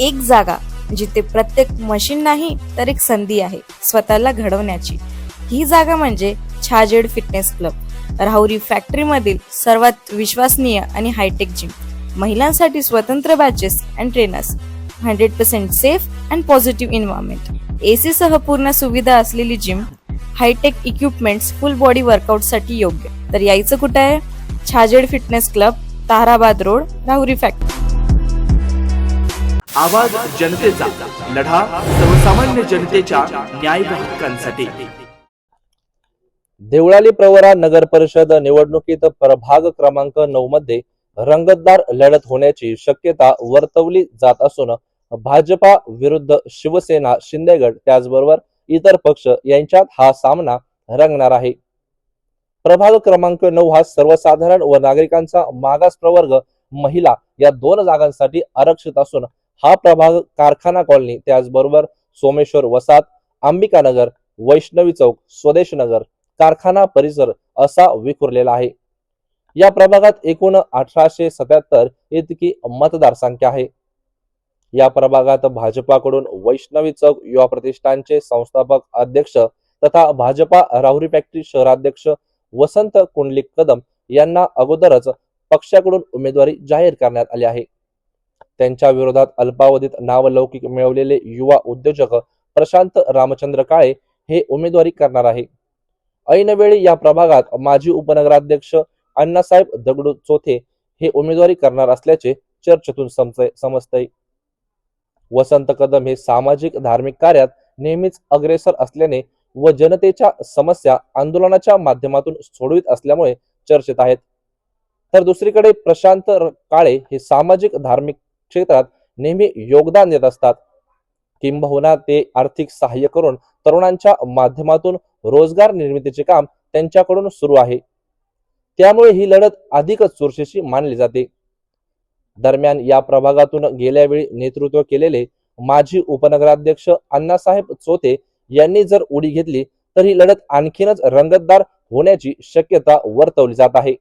एक जागा जिथे प्रत्येक मशीन नाही तर एक संधी आहे स्वतःला घडवण्याची. ही जागा म्हणजे Chhajed fitness club, Rahuri factory मधील सर्वात विश्वसनीय आणि हायटेक जिम. महिलांसाठी स्वतंत्र batches and trainers, 100% safe and positive environment, AC सह पूर्ण सुविधा असलेली जिम, hitech equipments, full body workout साठी योग्य. तर यायचं कुठं आहे? Chhajed fitness club, Tarabad road, Rahuri factory. आवाज जनतेचा, लढा सर्वसामान्य जनतेच्या न्याय व हक्कांसाठी. देवळाली प्रवरा नगर परिषद निवडणुकीत प्रभाग क्रमांक 9 मध्ये रंगतदार लढत होण्याची शक्यता वर्तवली जात असून भाजपा विरुद्ध शिवसेना, शिंदेगड त्याचबरोबर इतर पक्ष यांच्यात हा सामना रंगणार आहे. प्रभाग क्रमांक 9 हा सर्वसाधारण व नागरिकांचा मागास प्रवर्ग महिला या 2 जागांसाठी आरक्षित असून हा प्रभाग कारखाना कॉलनी त्याचबरोबर सोमेश्वर वसाहत, अंबिकानगर, वैष्णवी चौक, स्वदेश नगर, कारखाना परिसर असा विखुरलेला आहे. या प्रभागात एकूण 1877 इतकी मतदार संख्या आहे. या प्रभागात भाजपाकडून वैष्णवी चौक युवा प्रतिष्ठानचे संस्थापक अध्यक्ष तथा भाजपा राहुरी फॅक्टरी शहराध्यक्ष वसंत कुंडलिक कदम यांना अगोदरच पक्षाकडून उमेदवारी जाहीर करण्यात आली आहे. त्यांच्या विरोधात अल्पावधीत नावलौकिक मिळवलेले युवा उद्योजक प्रशांत रामचंद्र काळे हे उमेदवारी करणार आहे. ऐनवेळी या प्रभागात माजी उपनगराध्यक्ष अण्णासाहेब दगडू चोथे हे उमेदवारी करणार असल्याचे चर्चेतून समजतंय. वसंत कदम हे सामाजिक धार्मिक कार्यात नेहमीच अग्रेसर असल्याने व जनतेच्या समस्या आंदोलनाच्या माध्यमातून सोडवित असल्यामुळे चर्चेत आहेत. तर दुसरीकडे प्रशांत काळे हे सामाजिक धार्मिक क्षेत्रात नेहमी योगदान देत असतात. किंबहुना ते आर्थिक सहाय्य करून तरुणांच्या माध्यमातून रोजगार निर्मितीचे काम त्यांच्याकडून सुरू आहे. त्यामुळे ही लढत अधिकच चुरशीची मानली जाते. दरम्यान या प्रभागातून गेल्या वेळी नेतृत्व केलेले माजी उपनगराध्यक्ष अण्णासाहेब चोथे यांनी जर उडी घेतली तर ही लढत आणखीनच रंगतदार होण्याची शक्यता वर्तवली जात आहे.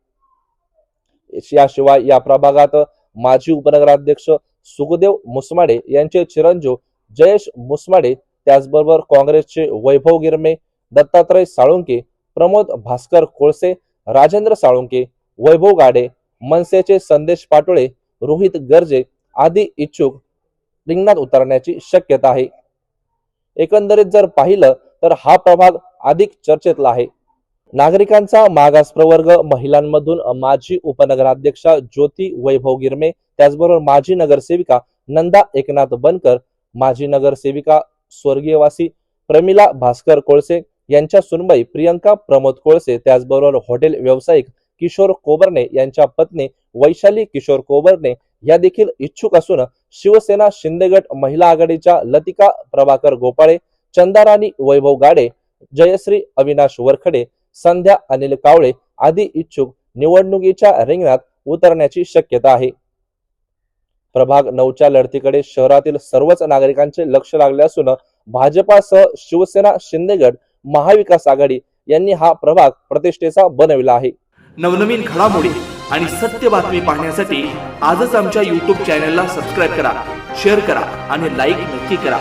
याशिवाय या प्रभागात माजी उपनगराध्यक्ष सुखदेव मुसमाडे यांचे चिरंजीव जयेश मुसमाडे, त्याचबरोबर काँग्रेसचे वैभव गिरमे, दत्तात्रय साळुंके, प्रमोद भास्कर कोळसे, राजेंद्र साळुंके, वैभव गाडे, मनसेचे संदेश पाटोळे, रोहित गर्जे आदी इच्छुक रिंगणात उतरण्याची शक्यता आहे. एकंदरीत जर पाहिलं तर हा प्रभाग अधिक चर्चेतला आहे. नागरिकांचा मागास प्रवर्ग महिलांमधून माजी उपनगराध्यक्षा ज्योती वैभव गिरमे, त्याचबरोबर माजी नगरसेविका नंदा एकनाथ बनकर, माजी नगरसेविका स्वर्गीयवासी प्रमिला भास्कर कोळसे यांच्या सुनबाई प्रियंका प्रमोद कोळसे, त्याचबरोबर हॉटेल व्यावसायिक किशोर कोबरणे यांच्या पत्नी वैशाली किशोर कोबरणे या देखील इच्छुक असून शिवसेना, शिंदेगड महिला आघाडीच्या लतिका प्रभाकर गोपाळे, चंदाराणी वैभव गाडे, जयश्री अविनाश वरखडे, संध्या अनिल कावळे आदी इच्छुक निवडणुकीच्या रिंगणात उतरण्याची शक्यता आहे. प्रभाग 9च्या लढतीकडे शहरातील सर्वच नागरिकांचे लक्ष लागले असून भाजपासह शिवसेना, शिंदेगड, महाविकास आघाडी यांनी हा प्रभाग प्रतिष्ठेचा बनविला आहे. नवनवीन घडामोडी आणि सत्य बातमी पाहण्यासाठी आजच आमच्या YouTube चॅनलला सबस्क्राईब करा, शेअर करा आणि लाईक नक्की करा.